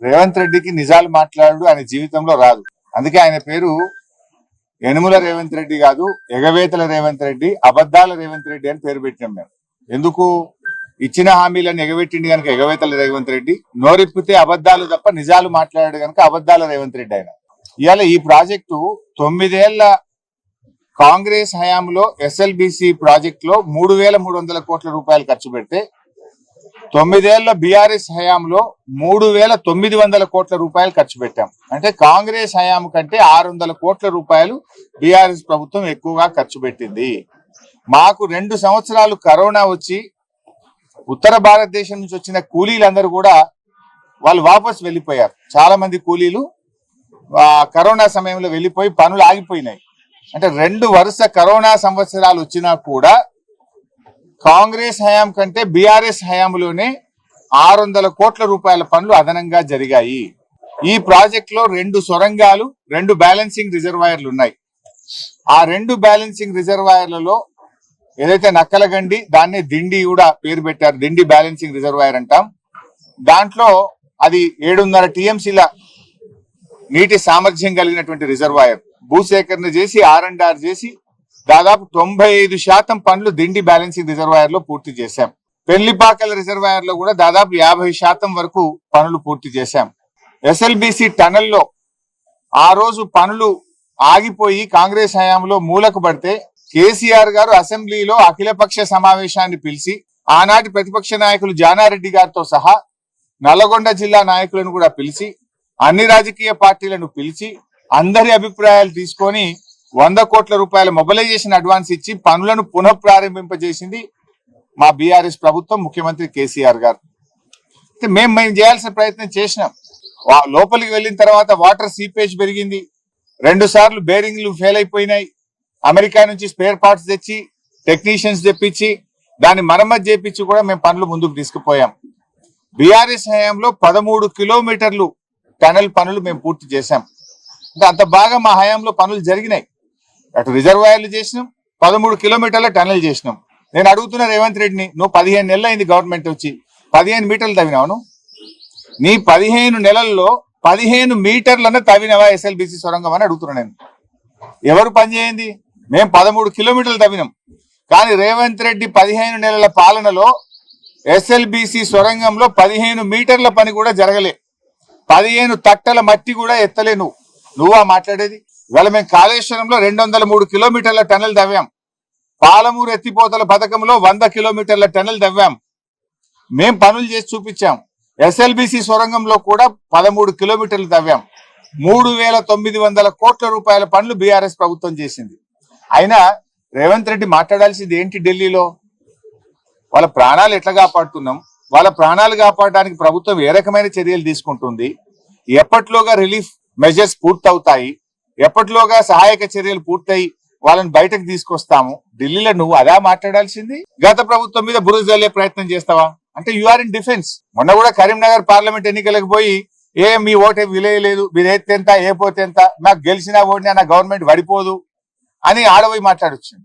రేవంత్ రెడ్డికి నిజాలు మాట్లాడు ఆయన జీవితంలో రాదు. అందుకే ఆయన పేరు యనుమల రేవంత్ రెడ్డి కాదు, ఎగవేతల రేవంత్ రెడ్డి, అబద్ధాల రేవంత్ రెడ్డి అని పేరు పెట్టినాం మేము. ఎందుకు? ఇచ్చిన హామీలను ఎగబెట్టింది కనుక ఎగవేతల రేవంత్ రెడ్డి, నోరిప్పితే అబద్ధాలు తప్ప నిజాలు మాట్లాడాడు కనుక అబద్ధాల రేవంత్ రెడ్డి ఆయన. ఇవాళ ఈ ప్రాజెక్టు 9 ఏళ్ల కాంగ్రెస్ హయాంలో ఎస్ఎల్బిసి ప్రాజెక్ట్ లో 3,300 కోట్ల రూపాయలు ఖర్చు పెడితే 9 ఏళ్ల బీఆర్ఎస్ హయాంలో 3,900 కోట్ల రూపాయలు ఖర్చు పెట్టాం. అంటే కాంగ్రెస్ హయాం కంటే 600 కోట్ల రూపాయలు బీఆర్ఎస్ ప్రభుత్వం ఎక్కువగా ఖర్చు పెట్టింది. మాకు 2 సంవత్సరాలు కరోనా వచ్చి ఉత్తర భారతదేశం నుంచి వచ్చిన కూలీలందరూ కూడా వాళ్ళు వాపస్ వెళ్లిపోయారు. చాలా మంది కూలీలు కరోనా సమయంలో వెళ్లిపోయి పనులు ఆగిపోయినాయి. అంటే 2 వరుస కరోనా సంవత్సరాలు వచ్చినా కూడా కాంగ్రెస్ హయాం కంటే బీఆర్ఎస్ హయాంలోనే 600 కోట్ల రూపాయల పనులు అదనంగా జరిగాయి. ఈ ప్రాజెక్ట్ లో 2 సొరంగాలు, 2 బ్యాలెన్సింగ్ రిజర్వాయర్లు ఉన్నాయి. ఆ 2 బ్యాలెన్సింగ్ రిజర్వాయర్లలో ఏదైతే నక్కలగండి, దాన్నే దిండి కూడా పేరు పెట్టారు, దిండి బ్యాలెన్సింగ్ రిజర్వాయర్ అంటాం. దాంట్లో అది 7.5 టీఎంసీల నీటి సామర్థ్యం కలిగినటువంటి రిజర్వాయర్. భూసేకరణ చేసి R&R చేసి దాదాపు 95% పనులు దిండి బ్యాలెన్సింగ్ రిజర్వాయర్ లో పూర్తి చేశాం. పెళ్లిపాకల రిజర్వాయర్ లో కూడా దాదాపు 50% వరకు పనులు పూర్తి చేశాం. ఎస్ఎల్బిసి టనల్లో ఆ రోజు పనులు ఆగిపోయి కాంగ్రెస్ హయాంలో మూలకు పడితే కేసీఆర్ గారు అసెంబ్లీలో అఖిలపక్ష సమావేశాన్ని పిలిచి ఆనాటి ప్రతిపక్ష నాయకులు జానారెడ్డి గారితో సహా నల్లగొండ జిల్లా నాయకులను కూడా పిలిచి అన్ని రాజకీయ పార్టీలను పిలిచి అందరి అభిప్రాయాలు తీసుకొని 100 కోట్ల రూపాయల మొబిలైజేషన్ అడ్వాన్స్ ఇచ్చి పనులను పునః ప్రారంభింపజేసింది మా బీఆర్ఎస్ ప్రభుత్వం, ముఖ్యమంత్రి కేసీఆర్ గారు. మేము చేయాల్సిన ప్రయత్నం చేసినాం. లోపలికి వెళ్ళిన తర్వాత వాటర్ సీపేజ్ పెరిగింది. 2 సార్లు బేరింగ్లు ఫెయిల్ అయిపోయినాయి. అమెరికా నుంచి స్పేర్ పార్ట్స్ తెచ్చి టెక్నీషియన్స్ తెప్పించి దాన్ని మరమ్మతు చేపించి కూడా మేము పనులు ముందుకు తీసుకుపోయాం. బీఆర్ఎస్ హయాంలో 13 కిలోమీటర్లు టనల్ పనులు మేము పూర్తి చేశాం. అంటే అంత బాగా మా హయాంలో పనులు జరిగినాయి. అటు రిజర్వాయర్లు చేసినాం, 13 కిలోమీటర్ల టనల్ చేసినాం. నేను అడుగుతున్నా రేవంత్ రెడ్డిని, నువ్వు 15 నెలలు అయింది గవర్నమెంట్ వచ్చి, 15 మీటర్లు తవ్వినావు. నీ 15 నెలల్లో 15 మీటర్లను తవ్వినవా ఎస్ఎల్బిసి సొరంగం అని అడుగుతున్నా నేను. ఎవరు పని చేయండి? మేము 13 కిలోమీటర్లు తవ్వినాం. కానీ రేవంత్ రెడ్డి 15 నెలల పాలనలో ఎస్ఎల్బిసి సొరంగంలో 15 మీటర్ల పని కూడా జరగలే. 15 తట్టల మట్టి కూడా ఎత్తలే. నువ్వా మాట్లాడేది? ఇవాళ మేము కాళేశ్వరంలో 203 కిలోమీటర్ల టనల్ తవ్వాం. పాలమూరు ఎత్తిపోతల పథకంలో 100 కిలోమీటర్ల టనల్ తవ్వాం. మేం పనులు చేసి చూపించాం. ఎస్ఎల్బిసి సొరంగంలో కూడా 13 కిలోమీటర్లు తవ్వాం. 3,900 కోట్ల రూపాయల పనులు బీఆర్ఎస్ ప్రభుత్వం చేసింది. అయినా రేవంత్ రెడ్డి మాట్లాడాల్సింది ఏంటి? ఢిల్లీలో వాళ్ళ ప్రాణాలు ఎట్లా కాపాడుతున్నాం, వాళ్ళ ప్రాణాలు కాపాడడానికి ప్రభుత్వం ఏ రకమైన చర్యలు తీసుకుంటుంది, ఎప్పట్లోగా రిలీఫ్ మెజర్స్ పూర్తవుతాయి, ఎప్పట్లోగా సహాయక చర్యలు పూర్తయి వాళ్ళని బయటకు తీసుకొస్తాము. ఢిల్లీలో నువ్వు అదా మాట్లాడాల్సింది? గత ప్రభుత్వం మీద బురద జల్లే ప్రయత్నం చేస్తావా? అంటే యు ఆర్ ఇన్ డిఫెన్స్. మొన్న కూడా కరీంనగర్ పార్లమెంట్ ఎన్నికలకు పోయి మీ ఓటే విలేయలేదు, మీరు ఏతే ఎంత ఏ పోతే ఎంత, నాకు గెలిచినా ఓడినా నా గవర్నమెంట్ పడిపోదు అని ఆడపోయి మాట్లాడొచ్చింది.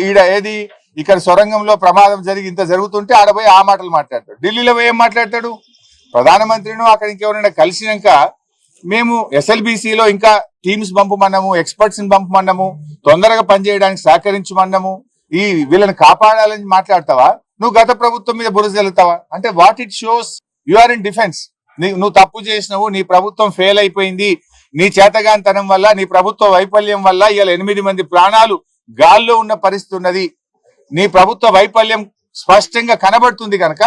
ఈడ ఏది ఇక్కడ సొరంగంలో ప్రమాదం జరిగి ఇంత జరుగుతుంటే ఆడపోయి ఆ మాటలు మాట్లాడతాడు. ఢిల్లీలో పోయి ఏం మాట్లాడతాడు? ప్రధానమంత్రిను అక్కడ ఇంకెవరైనా కలిసినాక మేము ఎస్ఎల్బిసిలో ఇంకా టీమ్స్ పంపమన్నాము, ఎక్స్పర్ట్స్ ని పంపమన్నాము, తొందరగా పనిచేయడానికి సహకరించమన్నాము, ఈ వీళ్ళని కాపాడాలని మాట్లాడతావా? నువ్వు గత ప్రభుత్వం మీద బురద జల్లుతావా? అంటే what it shows? You are in defence. నువ్వు తప్పు చేసినావు, నీ ప్రభుత్వం ఫెయిల్ అయిపోయింది, నీ చేతగాంతనం వల్ల, నీ ప్రభుత్వ వైఫల్యం వల్ల ఇలా 8 మంది ప్రాణాలు గాల్లో ఉన్న పరిస్థితి ఉన్నది. నీ ప్రభుత్వ వైఫల్యం స్పష్టంగా కనబడుతుంది కనుక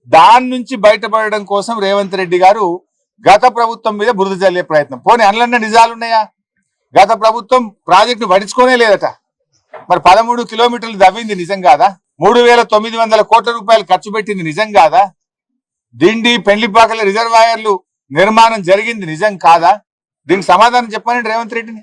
దాని నుంచి బయటపడడం కోసం రేవంత్ రెడ్డి గారు గత ప్రభుత్వం మీద బురద జల్లే ప్రయత్నం. పోనీ అందులో నిజాలున్నాయా? గత ప్రభుత్వం ప్రాజెక్టు వడించుకోనే లేదట. మరి 13 కిలోమీటర్లు దవ్వింది నిజం కాదా? 3,900 కోట్ల రూపాయలు ఖర్చు పెట్టింది నిజం కాదా? దిండి పెళ్లిపాకల రిజర్వాయర్లు నిర్మాణం జరిగింది నిజం కాదా? దీనికి సమాధానం చెప్పండి రేవంత్ రెడ్డిని.